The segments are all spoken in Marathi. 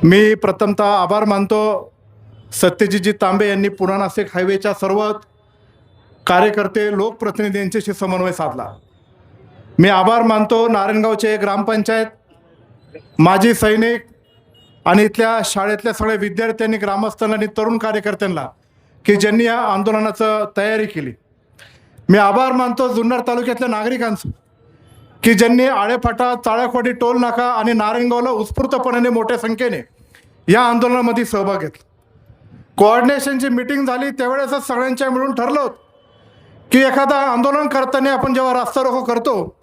मी प्रथमतः आभार मानतो सत्यजितजी तांबे यांनी पुणा नाशिक हायवेच्या सर्व कार्यकर्ते लोकप्रतिनिधी यांच्याशी समन्वय साधला। मी आभार मानतो नारायणगावचे ग्रामपंचायत माजी सैनिक आणि इथल्या शाळेतल्या सगळ्या विद्यार्थ्यांनी ग्रामस्थांना आणि तरुण कार्यकर्त्यांना की ज्यांनी या आंदोलनाचं तयारी केली। मी आभार मानतो जुन्नर तालुक्यातल्या नागरिकांचं की ज्यांनी आळेफाटा चाळखवाडी टोल नाका आणि नारायणगावला उत्स्फूर्तपणे मोठ्या संख्येने या आंदोलनामध्ये सहभाग घेतला। कोऑर्डिनेशनची मीटिंग झाली त्यावेळेसच सगळ्यांच्या मिळून ठरलं होतं की एखादा आंदोलन करताना आपण जेव्हा रास्ता रोको करतो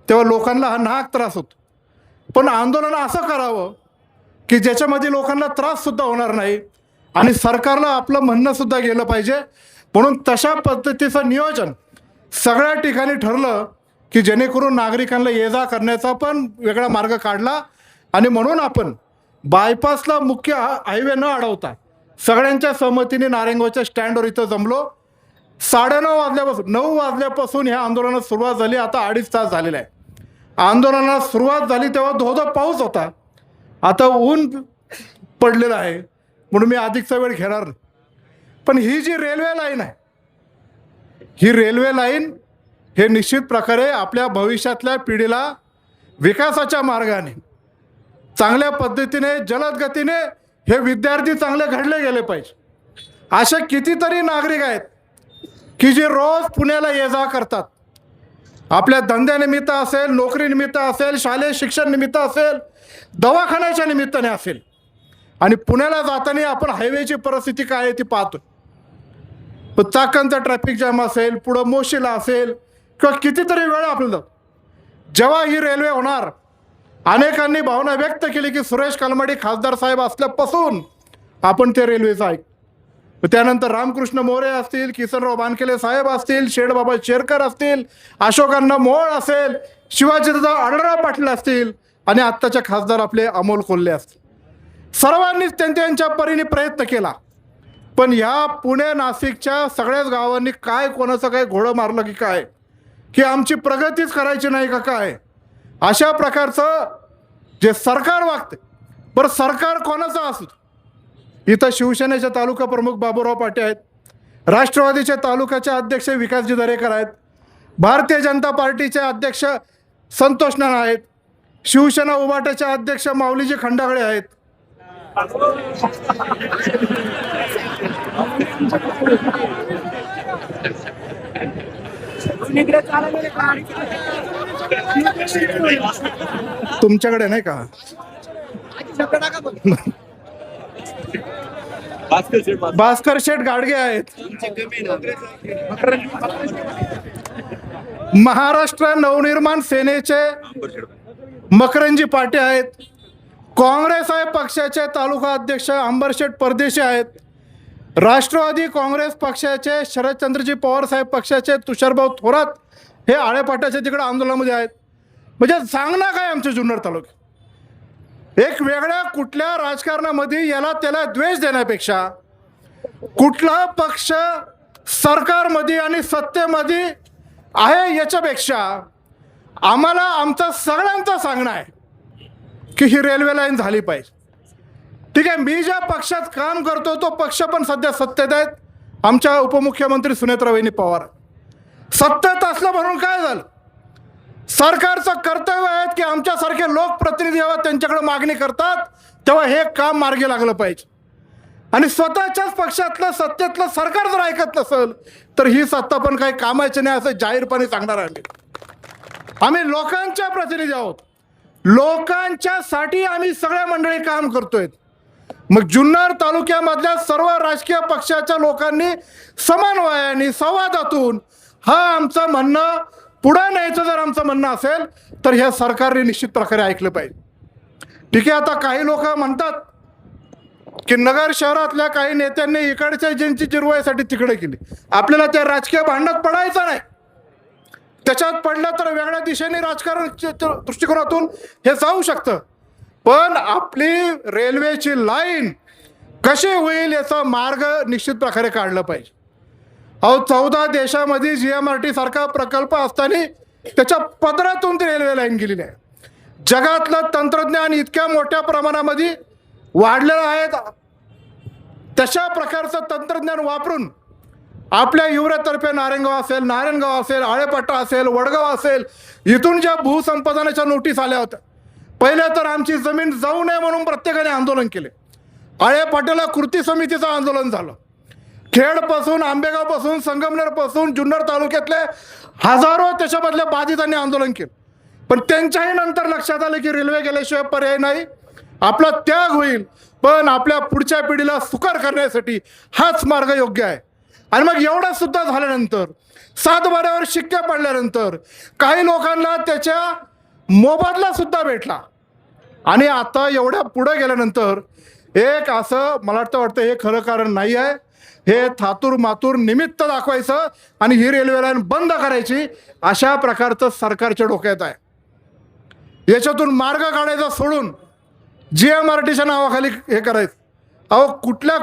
तेव्हा लोकांना हा नाहक त्रास होतो, पण आंदोलन असं करावं की ज्याच्यामध्ये लोकांना त्राससुद्धा होणार नाही आणि सरकारला आपलं म्हणणंसुद्धा गेलं पाहिजे। म्हणून तशा पद्धतीचं नियोजन सगळ्या ठिकाणी ठरलं की जेणेकरून नागरिकांना ये जा करण्याचा पण वेगळा मार्ग काढला आणि म्हणून आपण बायपासला मुख्य हायवे न अडवता सगळ्यांच्या सहमतीने नारायणगावच्या स्टँडवर इथं जमलो। 9:30 वाजल्यापासून ह्या आंदोलनाला सुरुवात झाली। आता 2.5 तास झालेला आहे। आंदोलनाला सुरुवात झाली तेव्हा धोधो पाऊस होता, आता ऊन पडलेलं आहे म्हणून मी अधिकचा वेळ घेणार नाही। पण ही जी रेल्वे लाईन आहे, ही रेल्वे लाईन हे निश्चित प्रकारे आपल्या भविष्यातल्या पिढीला विकासाच्या मार्गाने चांगल्या पद्धतीने जलद गतीने हे विद्यार्थी चांगले घडले गेले पाहिजे। असे कितीतरी नागरिक आहेत की जे रोज पुण्याला ये जा करतात, आपल्या धंद्यानिमित्त असेल, नोकरीनिमित्त असेल, शालेय शिक्षण निमित्त असेल, दवाखान्याच्या निमित्ताने असेल, आणि पुण्याला जाताना आपण हायवेची परिस्थिती काय आहे ती पाहतो। चाकणचा ट्रॅफिक जाम असेल, पुढं मोशीला असेल किंवा कितीतरी वेळ आपल्याला जेव्हा ही रेल्वे होणार, अनेकांनी भावना व्यक्त केली की सुरेश कलमाडी खासदार साहेब असल्यापासून आपण ते रेल्वेचं ऐक, त्यानंतर रामकृष्ण मोरे असतील, किसनराव बानकेले साहेब असतील, शेडबाबा शेरकर असतील, अशोकांना मोळ असेल, शिवाजीदादा आढळराव पाटील असतील आणि आत्ताचे खासदार आपले अमोल कोल्हे असतील, सर्वांनीच त्यांच्या परीने प्रयत्न केला। पण ह्या पुणे नाशिकच्या सगळ्याच गावांनी काय कोणाचं काय घोडं मारलं की काय, की आमची प्रगतीच करायची नाही का काय, अशा प्रकारचं जे सरकार वागते। बरं सरकार कोणाचं असू, इथं शिवसेनेचे तालुका प्रमुख बाबूराव पाटे आहेत, राष्ट्रवादीचे तालुक्याचे अध्यक्ष विकासजी दरेकर आहेत, भारतीय जनता पार्टीचे अध्यक्ष संतोष नाना आहेत, शिवसेना उभाटाचे अध्यक्ष माऊलीजी खंडागळे आहेत। तुमच्याकडे नाही का भास्कर शेठ गाडगे आहेत, महाराष्ट्र नवनिर्माण सेनेचे मकरंजी पाटे आहेत, काँग्रेस आहे पक्षाचे तालुका अध्यक्ष अंबरशेठ परदेशी आहेत, राष्ट्रवादी काँग्रेस पक्षाचे शरदचंद्रजी पवार साहेब पक्षाचे तुषारभाऊ थोरात हे आळेपाटाच्या तिकडे आंदोलनामध्ये आहेत। म्हणजे सांगणं काय आमच्या जुन्नर तालुक्यात एक वेगळ्या कुठल्या राजकारणामध्ये याला त्याला द्वेष देण्यापेक्षा कुठला पक्ष सरकारमध्ये आणि सत्तेमध्ये आहे याच्यापेक्षा आम्हाला आमचं सगळ्यांचं सांगणं आहे की ही रेल्वे लाईन झाली पाहिजे। ठीक आहे, मी ज्या पक्षात काम करतो तो पक्ष पण सध्या सत्तेत आहेत, आमच्या उपमुख्यमंत्री सुनेत्राबाईंनी पवार सत्तेत असलं म्हणून काय झालं, सरकारचं कर्तव्य आहे की आमच्यासारखे लोकप्रतिनिधी जेव्हा त्यांच्याकडे मागणी करतात तेव्हा हे काम मार्गी लागलं पाहिजे। आणि स्वतःच्याच पक्षातलं सत्तेतलं सरकार जर ऐकत नसेल तर ही सत्ता पण काही कामाची नाही असं जाहीरपणे सांगणार आहे। आम्ही लोकांच्या प्रतिनिधी आहोत, लोकांच्यासाठी आम्ही सगळ्या मंडळी काम करतोय। मग जुन्नर तालुक्यामधल्या सर्व राजकीय पक्षाच्या लोकांनी समन्वयाने संवादातून हा आमचं म्हणणं पुढे न्यायचं जर आमचं म्हणणं असेल तर ह्या सरकारने निश्चित प्रकारे ऐकलं पाहिजे। ठीक आहे, आता काही लोक म्हणतात की नगर शहरातल्या काही नेत्यांनी इकडच्या ज्यांची जिरवायसाठी तिकडे केली, आपल्याला त्या राजकीय भांडणात पडायचं नाही, त्याच्यात पडलं तर वेगळ्या दिशेने राजकारण दृष्टिकोनातून हे जाऊ शकतं, पण आपली रेल्वेची लाईन कशी होईल याचा मार्ग निश्चित प्रकारे काढला पाहिजे। अहो 14 देशामध्ये GMRT सारखा प्रकल्प असताना त्याच्या पदरातून ती रेल्वे लाईन गेलेली आहे। जगातलं तंत्रज्ञान इतक्या मोठ्या प्रमाणामध्ये वाढलेलं आहे, तशा प्रकारचं तंत्रज्ञान वापरून आपल्या युवरातर्फे नारायणगाव असेल, आळेपट्टा असेल, वडगाव असेल, इथून ज्या भूसंपादनाच्या नोटीस आल्या होत्या, पहिले तर आमची जमीन जाऊ नये म्हणून प्रत्येकाने आंदोलन केले. आळेपाट्याला कृती समितीचं आंदोलन झालं. खेडपासून, आंबेगावपासून, संगमनेरपासून, जुन्नर तालुक्यातले हजारो त्याच्यामधल्या बाधितांनी आंदोलन केलं. पण त्यांच्याही नंतर लक्षात आलं की रेल्वे गेल्याशिवाय पर्याय नाही, आपला त्याग होईल, पण आपल्या पुढच्या पिढीला सुकर करण्यासाठी हाच मार्ग योग्य आहे. आणि मग एवढं सुद्धा झाल्यानंतर, 7/12वर शिक्के पडल्यानंतर काही लोकांना त्याच्या मोबदला सुद्धा भेटला. आणि आता एवढ्या पुढे गेल्यानंतर एक असं मला वाटतं हे खरं कारण नाही आहे, हे थातूर मातूर निमित्त दाखवायचं आणि ही रेल्वे लाईन बंद करायची, अशा प्रकारचं सरकारच्या डोक्यात आहे. याच्यातून मार्ग काढायचा सोडून GMRTच्या नावाखाली हे करायचं. अहो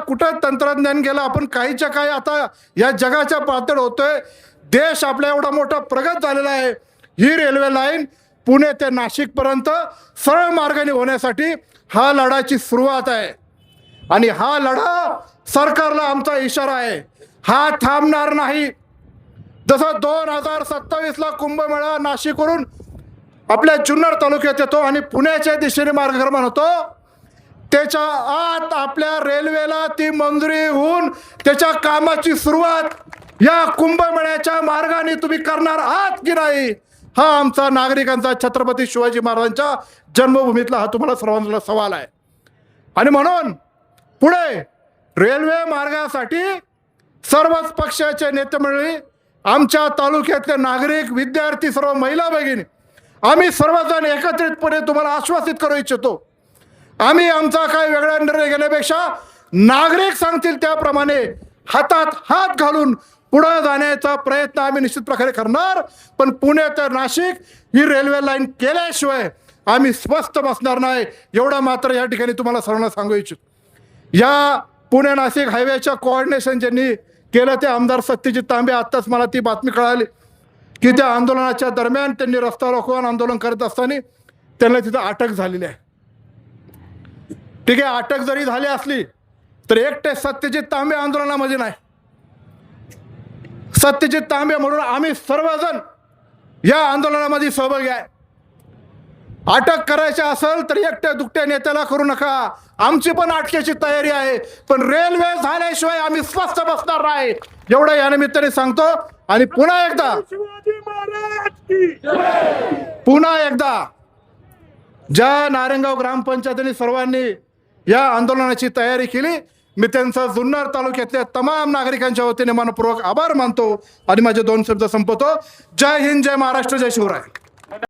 कुठं तंत्रज्ञान गेलं, आपण काहीच्या काही आता या जगाच्या पातळीवर होतोय. देश आपला एवढा मोठा प्रगत झालेला आहे. ही रेल्वे लाईन पुणे ते नाशिकपर्यंत सरळ मार्गाने होण्यासाठी हा लढाची सुरुवात आहे. आणि हा लढा सरकारला आमचा इशारा आहे, हा थांबणार नाही. जसं 2027ला कुंभमेळा नाशिकवरून आपल्या जुन्नर तालुक्यात येतो आणि पुण्याच्या दिशेने मार्गक्रमण होतो, त्याच्या आत आपल्या रेल्वेला ती मंजुरी होऊन त्याच्या कामाची सुरुवात या कुंभमेळ्याच्या मार्गाने तुम्ही करणार आहात की नाही, हा आमचा नागरिकांचा, छत्रपती शिवाजी महाराजांच्या जन्मभूमीतला हा तुम्हाला सर्वांना सवाल आहे. आणि म्हणून पुढे रेल्वे मार्गासाठी सर्वच पक्षाचे नेते मंडळी, आमच्या तालुक्यातले नागरिक, विद्यार्थी, सर्व महिला भगिनी, आम्ही सर्वजण एकत्रितपणे तुम्हाला आश्वासित करू इच्छितो, आम्ही आमचा काही वेगळा निर्णय घेण्यापेक्षा नागरिक सांगतील त्याप्रमाणे हातात हात घालून पुढे जाण्याचा प्रयत्न आम्ही निश्चित प्रकारे करणार. पण पुणे ते नाशिक ही रेल्वे लाईन केल्याशिवाय आम्ही स्वस्थ बसणार नाही, एवढा मात्र या ठिकाणी तुम्हाला सर्वांना सांगू इच्छितो. या पुणे नाशिक हायवेच्या कोऑर्डिनेशन ज्यांनी केलं ते आमदार सत्यजित तांबे, आत्ताच मला ती बातमी कळाली की त्या आंदोलनाच्या दरम्यान त्यांनी रस्ता रोखून आंदोलन करत असताना त्यांना तिथं अटक झालेली आहे. ठीक आहे, अटक जरी झाली असली तर एकटे सत्यजित तांबे आंदोलनामध्ये नाही. सत्यजित तांबे म्हणून आम्ही सर्वजण या आंदोलनामध्ये सहभागी आहे. अटक करायची असेल तर एकट्या दुकट्या नेत्याला करू नका, आमची पण अटकेची तयारी आहे, पण रेल्वे झाल्याशिवाय आम्ही स्वस्थ बसणार नाही, एवढं या निमित्ताने सांगतो. आणि पुन्हा एकदा ज्या नारायणगाव ग्रामपंचायतीने सर्वांनी या आंदोलनाची तयारी केली, मी त्यांचा जुन्नर तालुक्यातल्या तमाम नागरिकांच्या वतीने मनपूर्वक आभार मानतो आणि माझे 2 शब्द संपवतो. जय हिंद, जय महाराष्ट्र, जय शिवराय.